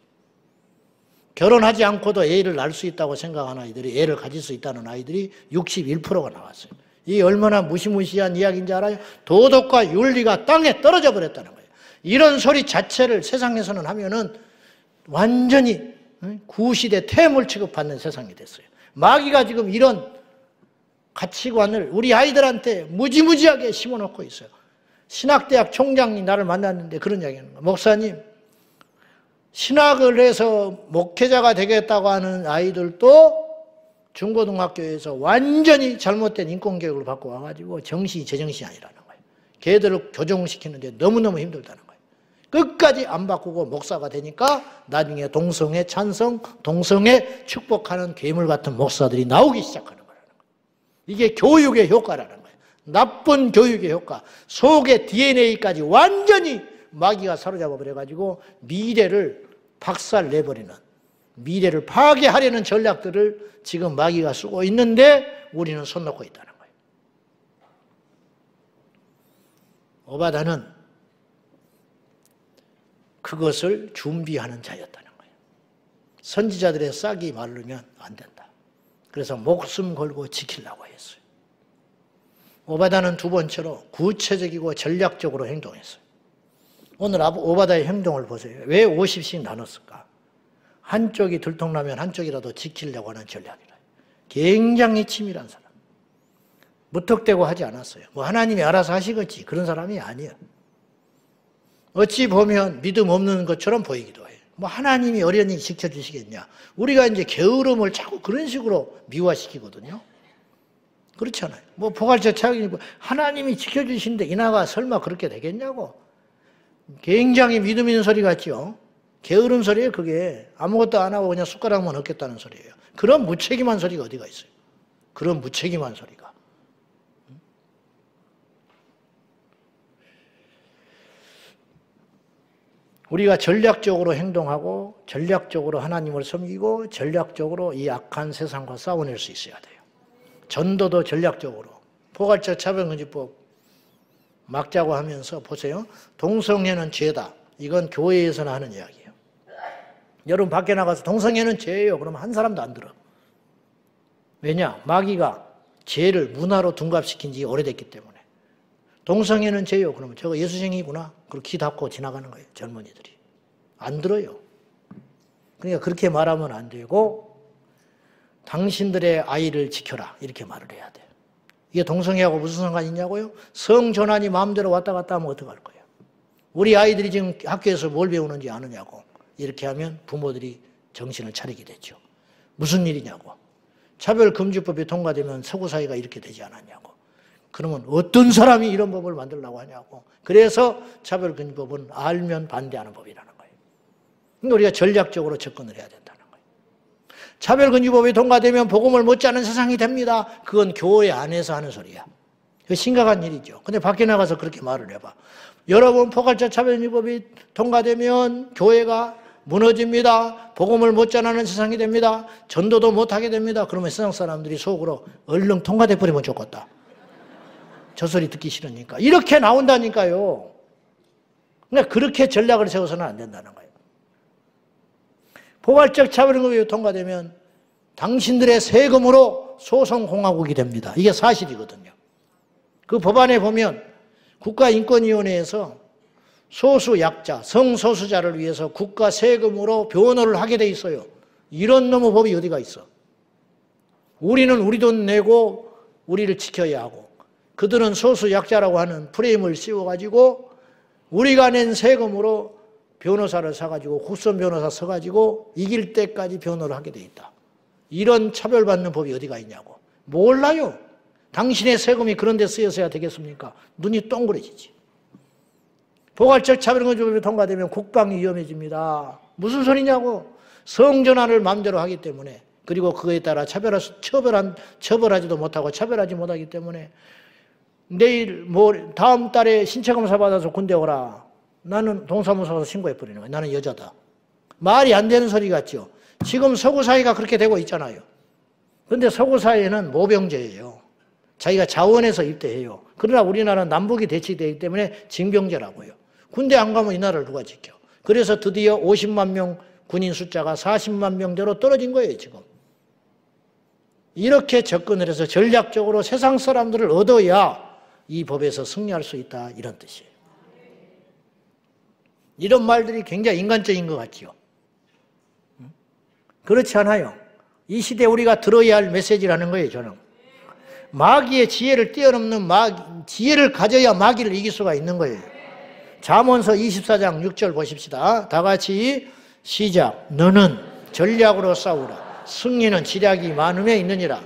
결혼하지 않고도 애를 낳을 수 있다고 생각하는 아이들이, 애를 가질 수 있다는 아이들이 61%가 나왔어요. 이게 얼마나 무시무시한 이야기인지 알아요? 도덕과 윤리가 땅에 떨어져 버렸다는 거예요. 이런 소리 자체를 세상에서는 하면은 완전히 구시대 퇴물 취급받는 세상이 됐어요. 마귀가 지금 이런 가치관을 우리 아이들한테 무지무지하게 심어놓고 있어요. 신학대학 총장이 나를 만났는데 그런 이야기하는 거예요. 목사님, 신학을 해서 목회자가 되겠다고 하는 아이들도 중고등학교에서 완전히 잘못된 인권교육을 받고 와가지고 정신이 제정신이 아니라는 거예요. 걔들을 교정시키는데 너무너무 힘들다는 거예요. 끝까지 안 바꾸고 목사가 되니까 나중에 동성애 찬성, 동성애 축복하는 괴물 같은 목사들이 나오기 시작하는 거라는 거예요. 이게 교육의 효과라는 거예요. 나쁜 교육의 효과. 속의 DNA까지 완전히 마귀가 사로잡아 버려가지고 미래를 박살내버리는, 미래를 파괴하려는 전략들을 지금 마귀가 쓰고 있는데 우리는 손 놓고 있다는 거예요. 오바다는 그것을 준비하는 자였다는 거예요. 선지자들의 싹이 마르면 안 된다. 그래서 목숨 걸고 지키려고 했어요. 오바다는 두 번째로 구체적이고 전략적으로 행동했어요. 오늘 오바다의 행동을 보세요. 왜 50씩 나눴을까? 한쪽이 들통나면 한쪽이라도 지키려고 하는 전략이라. 굉장히 치밀한 사람. 무턱대고 하지 않았어요. 뭐 하나님이 알아서 하시겠지. 그런 사람이 아니에요. 어찌 보면 믿음 없는 것처럼 보이기도 해요. 뭐 하나님이 어련히 지켜주시겠냐. 우리가 이제 게으름을 자꾸 그런 식으로 미화시키거든요. 그렇잖아요. 뭐 포괄적 차이고 하나님이 지켜주시는데 이나가 설마 그렇게 되겠냐고. 굉장히 믿음 있는 소리 같죠. 게으른 소리예요. 그게 아무것도 안 하고 그냥 숟가락만 얻겠다는 소리예요. 그런 무책임한 소리가 어디가 있어요. 그런 무책임한 소리가. 우리가 전략적으로 행동하고 전략적으로 하나님을 섬기고 전략적으로 이 악한 세상과 싸워낼 수 있어야 돼요. 전도도 전략적으로. 포괄적 차별금지법 막자고 하면서 보세요. 동성애는 죄다. 이건 교회에서나 하는 이야기예요. 여러분 밖에 나가서 동성애는 죄예요. 그러면 한 사람도 안 들어. 왜냐? 마귀가 죄를 문화로 둔갑시킨 지 오래됐기 때문에. 동성애는 죄요. 그러면 저거 예수쟁이구나. 그리고 귀 닫고 지나가는 거예요. 젊은이들이. 안 들어요. 그러니까 그렇게 말하면 안 되고 당신들의 아이를 지켜라. 이렇게 말을 해야 돼요. 이게 동성애하고 무슨 상관이 있냐고요? 성전환이 마음대로 왔다 갔다 하면 어떡할 거예요? 우리 아이들이 지금 학교에서 뭘 배우는지 아느냐고. 이렇게 하면 부모들이 정신을 차리게 됐죠. 무슨 일이냐고. 차별금지법이 통과되면 서구 사회가 이렇게 되지 않았냐고. 그러면 어떤 사람이 이런 법을 만들려고 하냐고. 그래서 차별금지법은 알면 반대하는 법이라는 거예요. 그러니까 우리가 전략적으로 접근을 해야 된다는 거예요. 차별금지법이 통과되면 복음을 못 자는 세상이 됩니다. 그건 교회 안에서 하는 소리야. 그 심각한 일이죠. 근데 밖에 나가서 그렇게 말을 해봐. 여러분 포괄적 차별금지법이 통과되면 교회가 무너집니다. 복음을 못 전하는 세상이 됩니다. 전도도 못하게 됩니다. 그러면 세상 사람들이 속으로 얼른 통과돼 버리면 좋겠다. 저 소리 듣기 싫으니까. 이렇게 나온다니까요. 그러니까 그렇게 전략을 세워서는 안 된다는 거예요. 포괄적 차별임금이 통과되면 당신들의 세금으로 소송공화국이 됩니다. 이게 사실이거든요. 그 법안에 보면 국가인권위원회에서 소수 약자, 성소수자를 위해서 국가 세금으로 변호를 하게 돼 있어요. 이런 놈의 법이 어디가 있어? 우리는 우리 돈 내고 우리를 지켜야 하고 그들은 소수 약자라고 하는 프레임을 씌워가지고 우리가 낸 세금으로 변호사를 사가지고 국선 변호사 서가지고 이길 때까지 변호를 하게 돼 있다. 이런 차별받는 법이 어디가 있냐고. 몰라요. 당신의 세금이 그런 데 쓰여서야 되겠습니까? 눈이 동그래지지. 포괄적 차별임금법이 통과되면 국방이 위험해집니다. 무슨 소리냐고. 성전환을 마음대로 하기 때문에 그리고 그거에 따라 처벌하지도 못하고 차별하지 못하기 때문에 내일 다음 달에 신체검사 받아서 군대 오라. 나는 동사무소 가서 신고해버리는 거예요. 나는 여자다. 말이 안 되는 소리 같죠. 지금 서구 사회가 그렇게 되고 있잖아요. 그런데 서구 사회는 모병제예요. 자기가 자원해서 입대해요. 그러나 우리나라는 남북이 대치되기 때문에 징병제라고요. 군대 안 가면 이 나라를 누가 지켜. 그래서 드디어 50만 명 군인 숫자가 40만 명대로 떨어진 거예요, 지금. 이렇게 접근을 해서 전략적으로 세상 사람들을 얻어야 이 법에서 승리할 수 있다, 이런 뜻이에요. 이런 말들이 굉장히 인간적인 것 같지요. 그렇지 않아요. 이 시대에 우리가 들어야 할 메시지라는 거예요, 저는. 마귀의 지혜를 뛰어넘는 지혜를 가져야 마귀를 이길 수가 있는 거예요. 잠언서 24장 6절 보십시다. 다 같이 시작. 너는 전략으로 싸우라. 승리는 지략이 많음에 있느니라.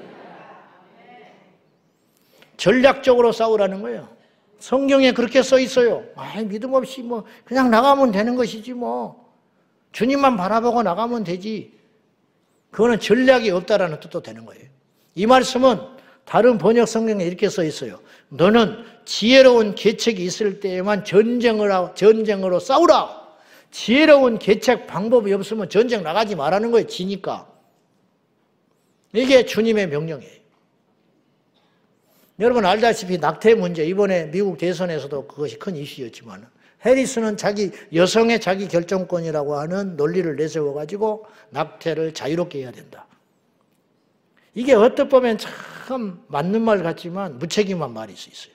전략적으로 싸우라는 거예요. 성경에 그렇게 써 있어요. 믿음 없이 그냥 나가면 되는 것이지 주님만 바라보고 나가면 되지. 그거는 전략이 없다라는 뜻도 되는 거예요. 이 말씀은 다른 번역 성경에 이렇게 써 있어요. 너는 지혜로운 계책이 있을 때에만 전쟁으로 싸우라. 지혜로운 계책 방법이 없으면 전쟁 나가지 말라는 거예요. 지니까. 이게 주님의 명령이에요. 여러분 알다시피 낙태 문제, 이번에 미국 대선에서도 그것이 큰 이슈였지만 해리스는 여성의 자기 결정권이라고 하는 논리를 내세워가지고 낙태를 자유롭게 해야 된다. 이게 어떻게 보면 참 맞는 말 같지만 무책임한 말일 수 있어요.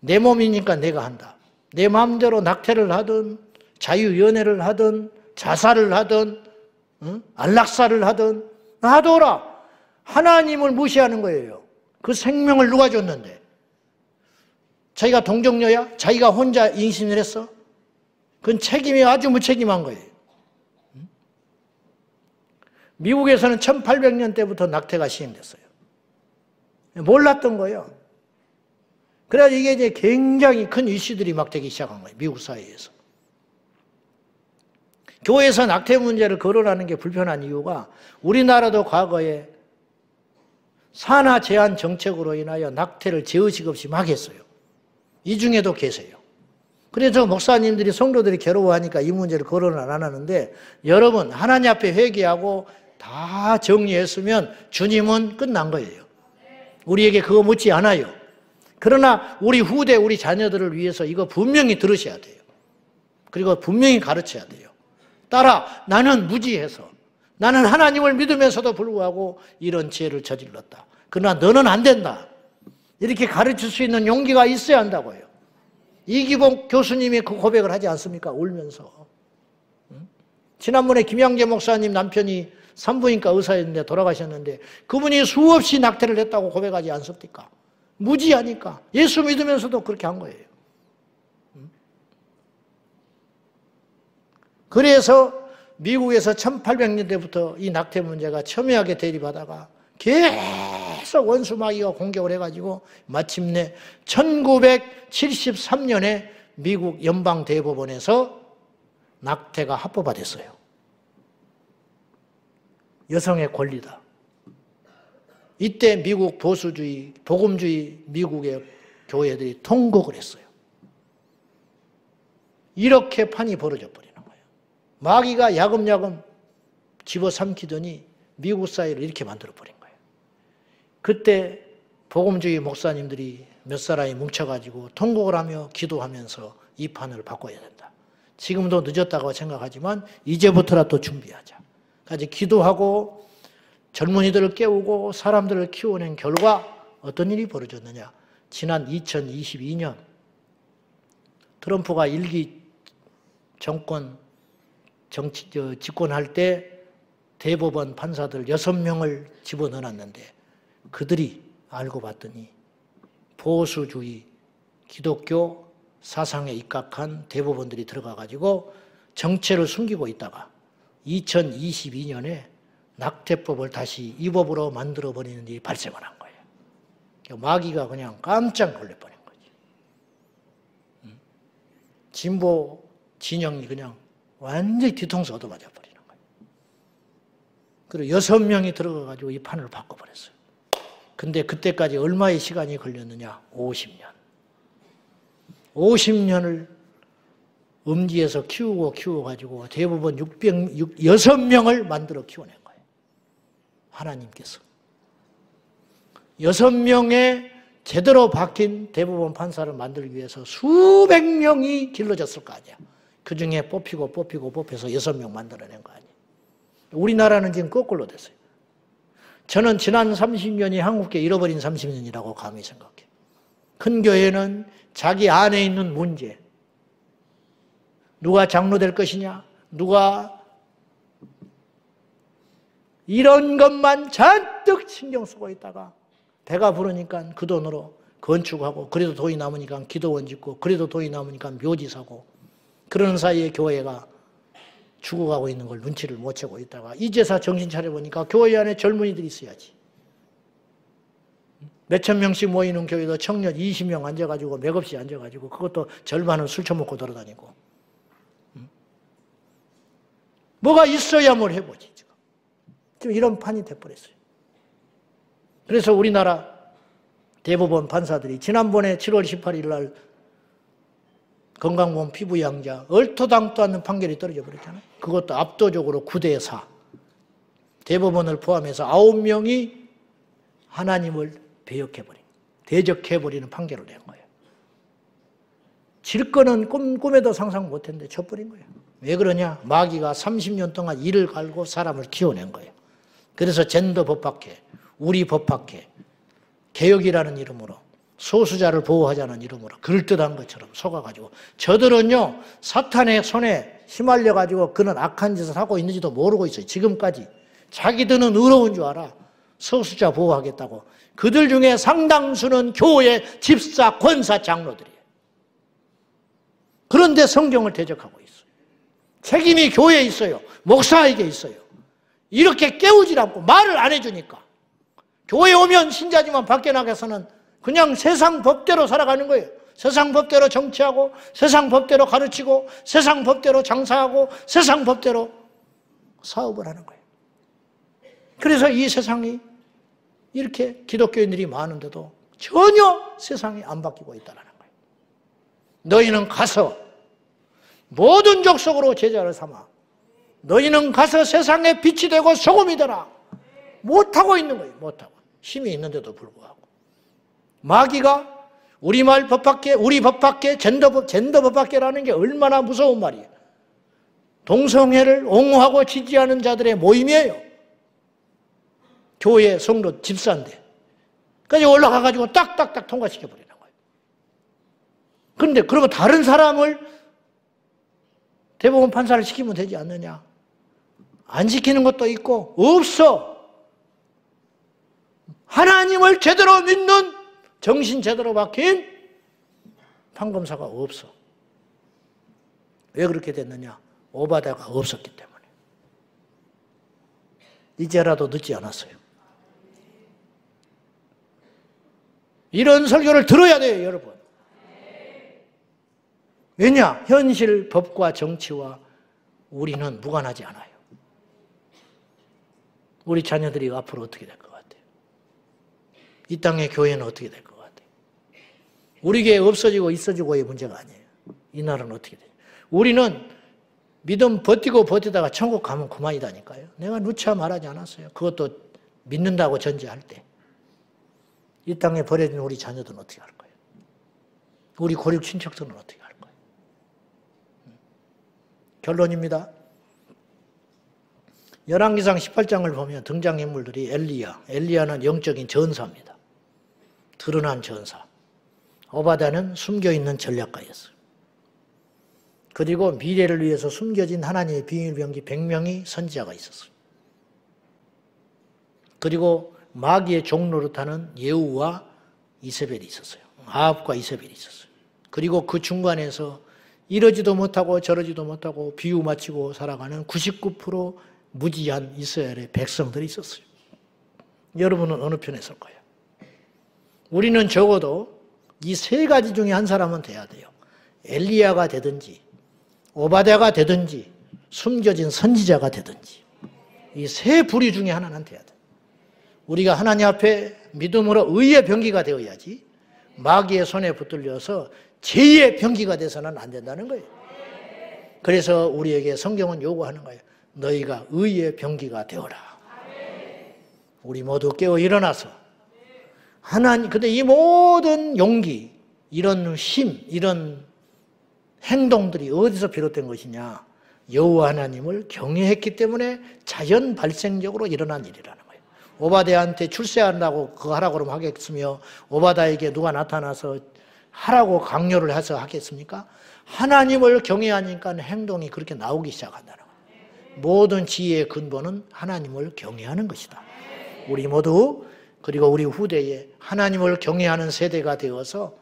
내 몸이니까 내가 한다. 내 마음대로 낙태를 하든 자유연애를 하든 자살을 하든 안락사를 하든 놔둬라. 하나님을 무시하는 거예요. 그 생명을 누가 줬는데? 자기가 동정녀야? 자기가 혼자 임신을 했어? 그건 책임이 아주 무책임한 거예요. 미국에서는 1800년 때부터 낙태가 시행됐어요. 몰랐던 거예요. 그래서 이게 이제 굉장히 큰 이슈들이 막 되기 시작한 거예요. 미국 사회에서. 교회에서 낙태 문제를 거론하는 게 불편한 이유가 우리나라도 과거에 산하 제한 정책으로 인하여 낙태를 죄의식 없이 막 했어요. 이 중에도 계세요. 그래서 목사님들이 성도들이 괴로워하니까 이 문제를 거론을 안 하는데 여러분 하나님 앞에 회개하고 다 정리했으면 주님은 끝난 거예요. 우리에게 그거 묻지 않아요. 그러나 우리 후대 우리 자녀들을 위해서 이거 분명히 들으셔야 돼요. 그리고 분명히 가르쳐야 돼요. 따라 나는 무지해서 나는 하나님을 믿으면서도 불구하고 이런 죄를 저질렀다. 그러나 너는 안 된다. 이렇게 가르칠 수 있는 용기가 있어야 한다고요. 이기복 교수님이 그 고백을 하지 않습니까? 울면서. 지난번에 김양재 목사님 남편이 산부인과 의사였는데 돌아가셨는데 그분이 수없이 낙태를 했다고 고백하지 않습니까? 무지하니까. 예수 믿으면서도 그렇게 한 거예요. 그래서 미국에서 1800년대부터 이 낙태 문제가 첨예하게 대립하다가 계속 원수마귀가 공격을 해가지고 마침내 1973년에 미국 연방대법원에서 낙태가 합법화됐어요. 여성의 권리다. 이때 미국 보수주의, 복음주의 미국의 교회들이 통곡을 했어요. 이렇게 판이 벌어져 버리는 거예요. 마귀가 야금야금 집어삼키더니 미국 사회를 이렇게 만들어 버린 거예요. 그때 복음주의 목사님들이 몇 사람이 뭉쳐가지고 통곡을 하며 기도하면서 이 판을 바꿔야 된다. 지금도 늦었다고 생각하지만 이제부터라도 준비하자. 까지 기도하고 젊은이들을 깨우고 사람들을 키워낸 결과 어떤 일이 벌어졌느냐. 지난 2022년 트럼프가 1기 정권 집권할 때 대법원 판사들 6명을 집어넣어놨는데 그들이 알고 봤더니 보수주의 기독교 사상에 입각한 대법원들이 들어가가지고 정체를 숨기고 있다가 2022년에 낙태법을 다시 이 법으로 만들어버리는 일이 발생을 한 거예요. 마귀가 그냥 깜짝 놀래버린 거지. 진보 진영이 그냥 완전히 뒤통수 얻어맞아 버리는 거예요. 그리고 6명이 들어가가지고 이 판을 바꿔버렸어요. 근데 그때까지 얼마의 시간이 걸렸느냐? 50년. 50년을 음지에서 키워가지고 대법원 6명을 만들어 키워낸 거예요. 하나님께서. 6명의 제대로 박힌 대법원 판사를 만들기 위해서 수백 명이 길러졌을 거 아니야. 그 중에 뽑혀서 6명 만들어낸 거 아니에요. 우리나라는 지금 거꾸로 됐어요. 저는 지난 30년이 한국계 잃어버린 30년이라고 감히 생각해요. 큰 교회는 자기 안에 있는 문제, 누가 장로 될 것이냐, 누가 이런 것만 잔뜩 신경 쓰고 있다가 배가 부르니까 그 돈으로 건축하고 그래도 돈이 남으니까 기도원 짓고 그래도 돈이 남으니까 묘지 사고 그러는 사이에 교회가 죽어가고 있는 걸 눈치를 못 채고 있다가 이제서 정신 차려보니까 교회 안에 젊은이들이 있어야지. 몇천 명씩 모이는 교회도 청년 20명 앉아가지고 맥없이 앉아가지고 그것도 절반은 술 처먹고 돌아다니고 뭐가 있어야 뭘 해보지. 지금 이런 판이 돼버렸어요. 그래서 우리나라 대법원 판사들이 지난번에 7월 18일 날 건강보험 피부양자 얼토당토 않는 판결이 떨어져 버렸잖아요. 그것도 압도적으로 9대4. 대법원을 포함해서 9명이 하나님을 배역해버린, 대적해버리는 판결을 낸 거예요. 질 거는 꿈에도 상상 못했는데 져버린 거예요. 왜 그러냐? 마귀가 30년 동안 이를 갈고 사람을 키워낸 거예요. 그래서 젠더 법학회, 우리 법학회, 개혁이라는 이름으로 소수자를 보호하자는 이름으로 그럴듯한 것처럼 속아가지고 저들은요 사탄의 손에 휘말려가지고 그는 악한 짓을 하고 있는지도 모르고 있어요. 지금까지. 자기들은 의로운 줄 알아. 소수자 보호하겠다고. 그들 중에 상당수는 교회, 집사, 권사, 장로들이에요. 그런데 성경을 대적하고 있어요. 책임이 교회에 있어요. 목사에게 있어요. 이렇게 깨우질 않고 말을 안 해주니까 교회 오면 신자지만 밖에 나가서는 그냥 세상 법대로 살아가는 거예요. 세상 법대로 정치하고 세상 법대로 가르치고 세상 법대로 장사하고 세상 법대로 사업을 하는 거예요. 그래서 이 세상이 이렇게 기독교인들이 많은데도 전혀 세상이 안 바뀌고 있다는 거예요. 너희는 가서 모든 족속으로 제자를 삼아 너희는 가서 세상에 빛이 되고 소금이 되라. 못하고 있는 거예요. 못하고. 힘이 있는데도 불구하고. 마귀가 우리말 법학계, 우리 법학계, 젠더 법학계라는 게 얼마나 무서운 말이에요. 동성애를 옹호하고 지지하는 자들의 모임이에요. 교회, 성도, 집사인데. 그래서 올라가가지고 딱딱딱 통과시켜버리는 거예요. 그런데 그러면 다른 사람을 대법원 판사를 시키면 되지 않느냐? 안 시키는 것도 있고, 없어. 하나님을 제대로 믿는 정신 제대로 박힌 판검사가 없어. 왜 그렇게 됐느냐? 오바다가 없었기 때문에. 이제라도 늦지 않았어요. 이런 설교를 들어야 돼요, 여러분. 왜냐? 현실 법과 정치와 우리는 무관하지 않아요. 우리 자녀들이 앞으로 어떻게 될 것 같아요? 이 땅의 교회는 어떻게 될 것 같아요? 우리 교회 없어지고 있어지고의 문제가 아니에요. 이 나라는 어떻게 돼요? 우리는 믿음 버티다가 천국 가면 그만이다니까요. 내가 누차 말하지 않았어요. 그것도 믿는다고 전제할 때. 이 땅에 버려진 우리 자녀들은 어떻게 할 거예요? 우리 고립 친척들은 어떻게 할 거예요? 결론입니다. 열왕기상 18장을 보면 등장인물들이 엘리야는 영적인 전사입니다. 드러난 전사. 오바댜는 숨겨있는 전략가였어요. 그리고 미래를 위해서 숨겨진 하나님의 비밀병기 100명이 선지자가 있었어요. 그리고 마귀의 종노릇하는 예후와 이세벨이 있었어요. 아합과 이세벨이 있었어요. 그리고 그 중간에서 이러지도 못하고 저러지도 못하고 비유 맞추고 살아가는 99% 무지한 이스라엘의 백성들이 있었어요. 여러분은 어느 편에 설 거예요? 우리는 적어도 이 세 가지 중에 한 사람은 돼야 돼요. 엘리야가 되든지 오바댜가 되든지 숨겨진 선지자가 되든지 이 세 부류 중에 하나는 돼야 돼요. 우리가 하나님 앞에 믿음으로 의의 병기가 되어야지 마귀의 손에 붙들려서 죄의 병기가 돼서는 안 된다는 거예요. 그래서 우리에게 성경은 요구하는 거예요. 너희가 의의 병기가 되어라. 우리 모두 깨어 일어나서 하나님, 근데 이 모든 용기, 이런 힘, 이런 행동들이 어디서 비롯된 것이냐? 여호와 하나님을 경외했기 때문에 자연 발생적으로 일어난 일이라는 거예요. 오바댜한테 출세한다고 그거 하라고 그러면 하겠으며 오바댜에게 누가 나타나서 하라고 강요를 해서 하겠습니까? 하나님을 경외하니까 행동이 그렇게 나오기 시작한다는 거예요. 모든 지혜의 근본은 하나님을 경외하는 것이다. 우리 모두 그리고 우리 후대에 하나님을 경외하는 세대가 되어서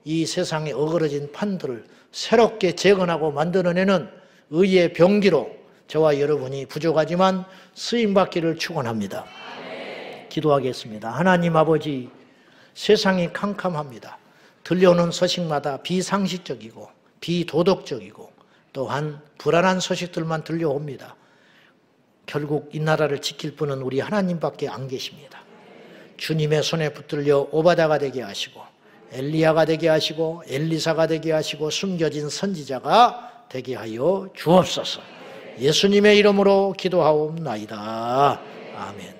이 세상에 어그러진 판들을 새롭게 재건하고 만들어내는 의의 병기로 저와 여러분이 부족하지만 쓰임받기를 축원합니다. 기도하겠습니다. 하나님 아버지, 세상이 캄캄합니다. 들려오는 소식마다 비상식적이고 비도덕적이고 또한 불안한 소식들만 들려옵니다. 결국 이 나라를 지킬 분은 우리 하나님밖에 안 계십니다. 주님의 손에 붙들려 오바댜가 되게 하시고 엘리야가 되게 하시고 엘리사가 되게 하시고 숨겨진 선지자가 되게 하여 주옵소서. 예수님의 이름으로 기도하옵나이다. 아멘.